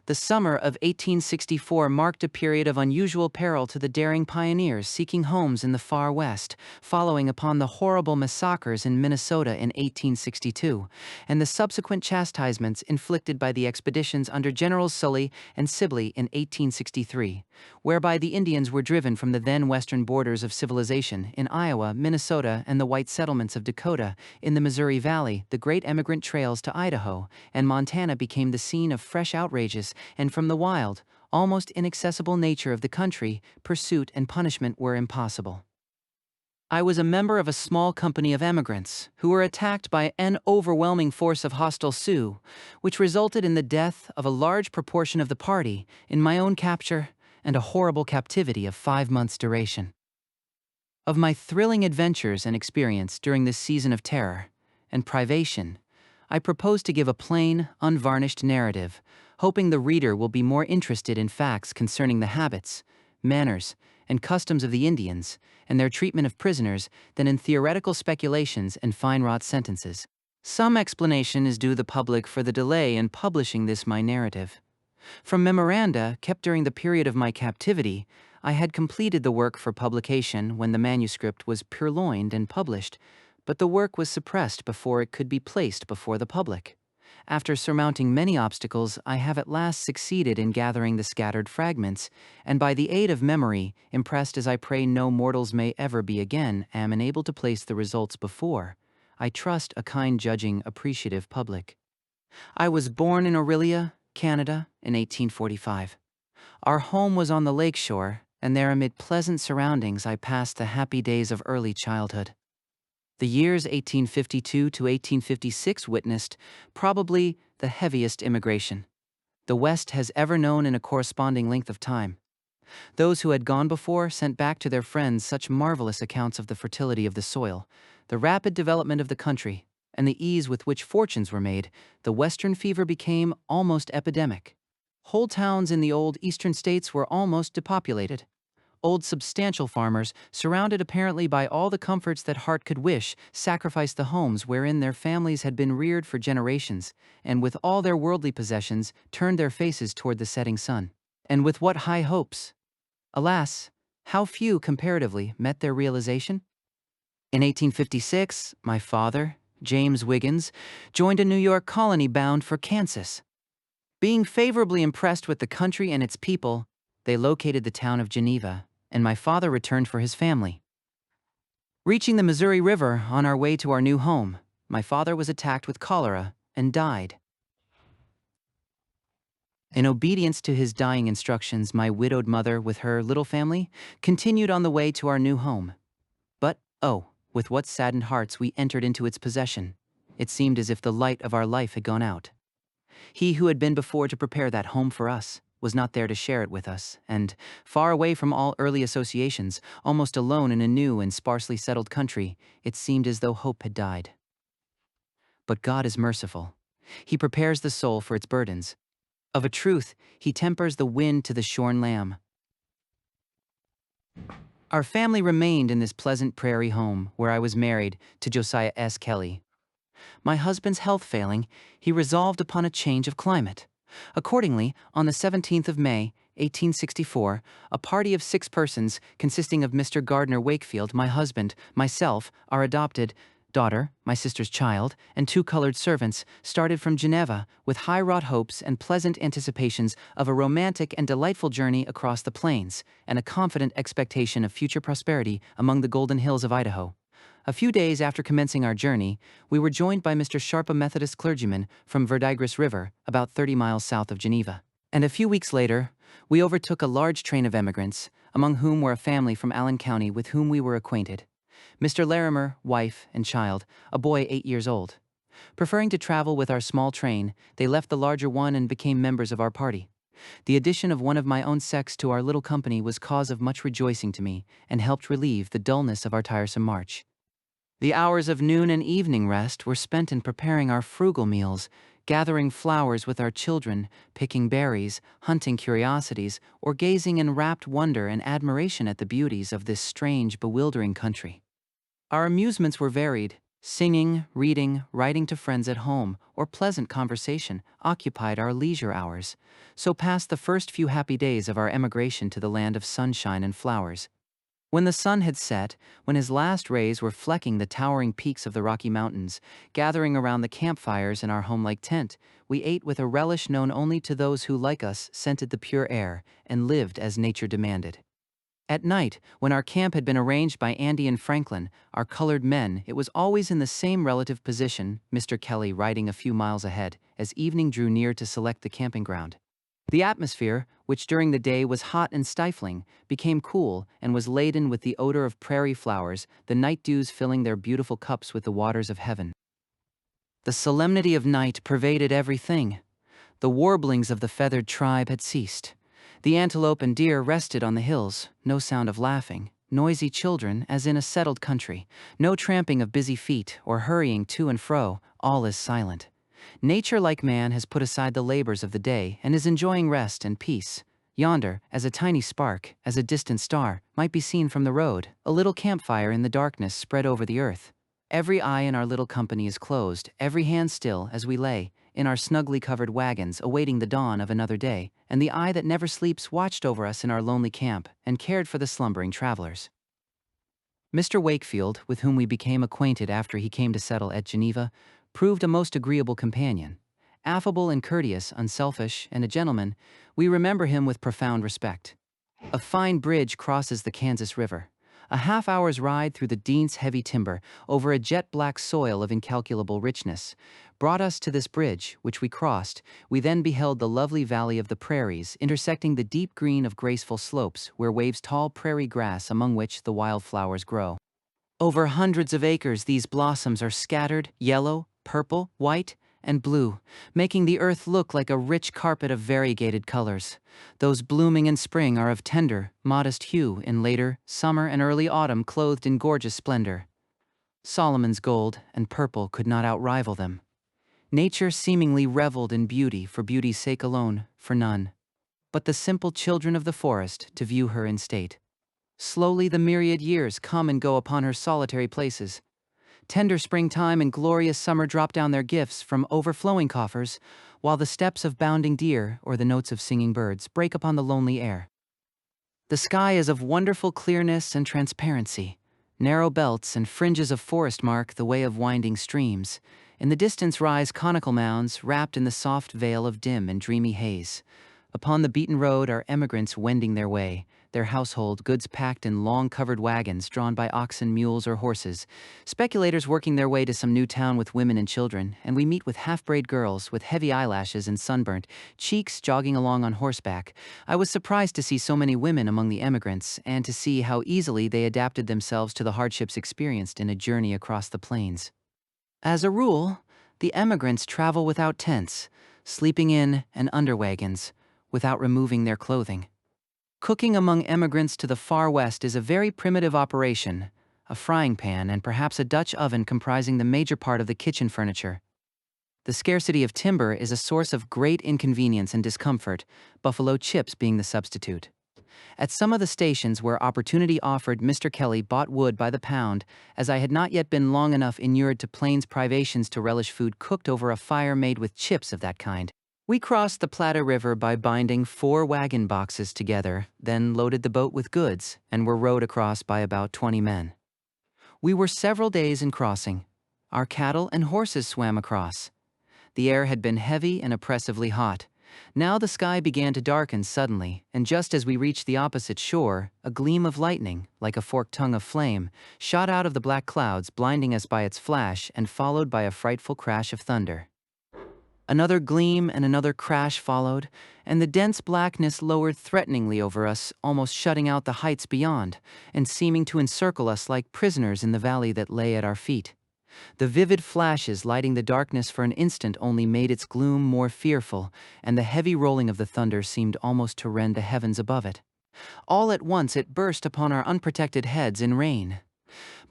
The summer of 1864 marked a period of unusual peril to the daring pioneers seeking homes in the far west, following upon the horrible massacres in Minnesota in 1862, and the subsequent chastisements inflicted by the expeditions under Generals Sully and Sibley in 1863, whereby the Indians were driven from the then western borders of civilization in Iowa, Minnesota, and the white settlements of Dakota. In the Missouri Valley, the great emigrant trails to Idaho and Montana became the scene of fresh outrages, and from the wild, almost inaccessible nature of the country, pursuit and punishment were impossible. I was a member of a small company of emigrants who were attacked by an overwhelming force of hostile Sioux, which resulted in the death of a large proportion of the party, in my own capture, and a horrible captivity of 5 months' duration. Of my thrilling adventures and experience during this season of terror and privation, I propose to give a plain, unvarnished narrative, hoping the reader will be more interested in facts concerning the habits, manners, and customs of the Indians and their treatment of prisoners than in theoretical speculations and fine-wrought sentences. Some explanation is due the public for the delay in publishing this my narrative. From memoranda kept during the period of my captivity, I had completed the work for publication when the manuscript was purloined and published, but the work was suppressed before it could be placed before the public. After surmounting many obstacles, I have at last succeeded in gathering the scattered fragments, and by the aid of memory, impressed as I pray no mortals may ever be again, am enabled to place the results before, I trust, a kind judging, appreciative public. I was born in Orillia, Canada, in 1845. Our home was on the lakeshore, and there amid pleasant surroundings I passed the happy days of early childhood. The years 1852 to 1856 witnessed probably the heaviest immigration the West has ever known in a corresponding length of time. Those who had gone before sent back to their friends such marvelous accounts of the fertility of the soil, the rapid development of the country, and the ease with which fortunes were made. The Western fever became almost epidemic. Whole towns in the old Eastern states were almost depopulated. Old substantial farmers, surrounded apparently by all the comforts that heart could wish, sacrificed the homes wherein their families had been reared for generations, and with all their worldly possessions, turned their faces toward the setting sun. And with what high hopes! Alas, how few, comparatively, met their realization? In 1856, my father, James Wiggins, joined a New York colony bound for Kansas. Being favorably impressed with the country and its people, they located the town of Geneva, and my father returned for his family. Reaching the Missouri River on our way to our new home, my father was attacked with cholera and died. In obedience to his dying instructions, my widowed mother, with her little family, continued on the way to our new home. But, oh, with what saddened hearts we entered into its possession. It seemed as if the light of our life had gone out. He who had been before to prepare that home for us was not there to share it with us, and, far away from all early associations, almost alone in a new and sparsely settled country, it seemed as though hope had died. But God is merciful. He prepares the soul for its burdens. Of a truth, He tempers the wind to the shorn lamb. Our family remained in this pleasant prairie home where I was married to Josiah S. Kelly. My husband's health failing, he resolved upon a change of climate. Accordingly, on the 17th of May, 1864, a party of 6 persons, consisting of Mr. Gardner Wakefield, my husband, myself, our adopted daughter, my sister's child, and 2 colored servants, started from Geneva with high-wrought hopes and pleasant anticipations of a romantic and delightful journey across the plains, and a confident expectation of future prosperity among the golden hills of Idaho. A few days after commencing our journey, we were joined by Mr. Sharp, a Methodist clergyman from Verdigris River, about 30 miles south of Geneva. And a few weeks later, we overtook a large train of emigrants, among whom were a family from Allen County with whom we were acquainted. Mr. Larimer, wife, and child, a boy 8 years old. Preferring to travel with our small train, they left the larger one and became members of our party. The addition of one of my own sex to our little company was cause of much rejoicing to me, and helped relieve the dullness of our tiresome march. The hours of noon and evening rest were spent in preparing our frugal meals, gathering flowers with our children, picking berries, hunting curiosities, or gazing in rapt wonder and admiration at the beauties of this strange, bewildering country. Our amusements were varied, Singing, reading, writing to friends at home, or pleasant conversation occupied our leisure hours. So passed the first few happy days of our emigration to the land of sunshine and flowers. When the sun had set, when his last rays were flecking the towering peaks of the Rocky Mountains, gathering around the campfires in our home-like tent, we ate with a relish known only to those who, like us, scented the pure air and lived as nature demanded. At night, when our camp had been arranged by Andy and Franklin, our colored men, it was always in the same relative position, Mr. Kelly riding a few miles ahead, as evening drew near to select the camping ground. The atmosphere, which during the day was hot and stifling, became cool and was laden with the odor of prairie flowers, the night dews filling their beautiful cups with the waters of heaven. The solemnity of night pervaded everything. The warblings of the feathered tribe had ceased. The antelope and deer rested on the hills, no sound of laughing, noisy children as in a settled country, no tramping of busy feet or hurrying to and fro, all is silent. Nature, like man, has put aside the labors of the day and is enjoying rest and peace. Yonder, as a tiny spark, as a distant star, might be seen from the road, a little campfire in the darkness spread over the earth. Every eye in our little company is closed, every hand still, as we lay, in our snugly covered wagons, awaiting the dawn of another day, and the eye that never sleeps watched over us in our lonely camp and cared for the slumbering travelers. Mr. Wakefield, with whom we became acquainted after he came to settle at Geneva, proved a most agreeable companion. Affable and courteous, unselfish, and a gentleman, we remember him with profound respect. A fine bridge crosses the Kansas River. A half-hour's ride through the dense, heavy timber, over a jet-black soil of incalculable richness, brought us to this bridge, which we crossed. We then beheld the lovely valley of the prairies, intersecting the deep green of graceful slopes, where waves tall prairie grass among which the wildflowers grow. Over hundreds of acres these blossoms are scattered, yellow, purple, white, and blue, making the earth look like a rich carpet of variegated colors. Those blooming in spring are of tender, modest hue in later, summer and early autumn clothed in gorgeous splendor. Solomon's gold and purple could not outrival them. Nature seemingly reveled in beauty for beauty's sake alone, for none but the simple children of the forest to view her in state. Slowly the myriad years come and go upon her solitary places. Tender springtime and glorious summer drop down their gifts from overflowing coffers, while the steps of bounding deer or the notes of singing birds break upon the lonely air. The sky is of wonderful clearness and transparency. Narrow belts and fringes of forest mark the way of winding streams. In the distance rise conical mounds, wrapped in the soft veil of dim and dreamy haze. Upon the beaten road are emigrants wending their way, their household goods packed in long-covered wagons drawn by oxen, mules, or horses, speculators working their way to some new town with women and children, and we meet with half-braid girls with heavy eyelashes and sunburnt cheeks jogging along on horseback. I was surprised to see so many women among the emigrants, and to see how easily they adapted themselves to the hardships experienced in a journey across the plains. As a rule, the emigrants travel without tents, sleeping in and under wagons, without removing their clothing. Cooking among emigrants to the far west is a very primitive operation, a frying pan and perhaps a Dutch oven comprising the major part of the kitchen furniture. The scarcity of timber is a source of great inconvenience and discomfort, buffalo chips being the substitute. At some of the stations where opportunity offered, Mr. Kelly bought wood by the pound, as I had not yet been long enough inured to plains privations to relish food cooked over a fire made with chips of that kind. We crossed the Platte River by binding 4 wagon boxes together, then loaded the boat with goods, and were rowed across by about 20 men. We were several days in crossing. Our cattle and horses swam across. The air had been heavy and oppressively hot. Now the sky began to darken suddenly, and just as we reached the opposite shore, a gleam of lightning, like a forked tongue of flame, shot out of the black clouds, blinding us by its flash and followed by a frightful crash of thunder. Another gleam and another crash followed, and the dense blackness lowered threateningly over us, almost shutting out the heights beyond, and seeming to encircle us like prisoners in the valley that lay at our feet. The vivid flashes lighting the darkness for an instant only made its gloom more fearful, and the heavy rolling of the thunder seemed almost to rend the heavens above it. All at once it burst upon our unprotected heads in rain.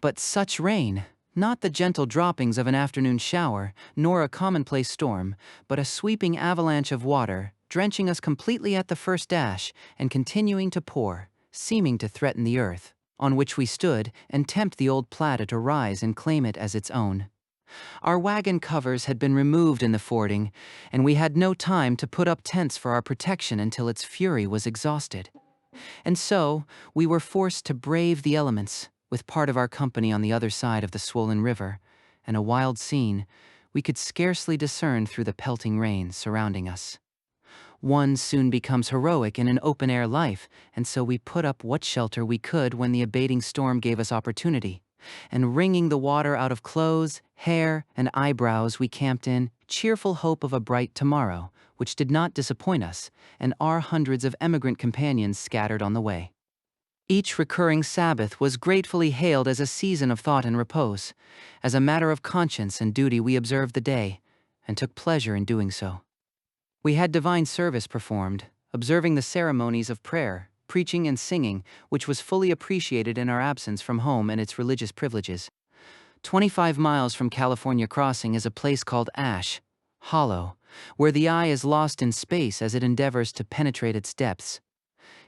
But such rain! Not the gentle droppings of an afternoon shower, nor a commonplace storm, but a sweeping avalanche of water, drenching us completely at the first dash, and continuing to pour, seeming to threaten the earth. on which we stood and tempt the old Platte to rise and claim it as its own. Our wagon covers had been removed in the fording, and we had no time to put up tents for our protection until its fury was exhausted. And so, we were forced to brave the elements, with part of our company on the other side of the swollen river, and a wild scene we could scarcely discern through the pelting rain surrounding us. One soon becomes heroic in an open-air life, and so we put up what shelter we could when the abating storm gave us opportunity. And wringing the water out of clothes, hair, and eyebrows, we camped in cheerful hope of a bright tomorrow, which did not disappoint us, and our hundreds of emigrant companions scattered on the way. Each recurring Sabbath was gratefully hailed as a season of thought and repose. As a matter of conscience and duty, we observed the day, and took pleasure in doing so. We had divine service performed, observing the ceremonies of prayer, preaching and singing, which was fully appreciated in our absence from home and its religious privileges. 25 miles from California Crossing is a place called Ash Hollow, where the eye is lost in space as it endeavors to penetrate its depths.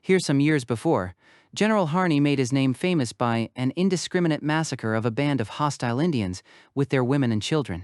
Here some years before, General Harney made his name famous by an indiscriminate massacre of a band of hostile Indians with their women and children.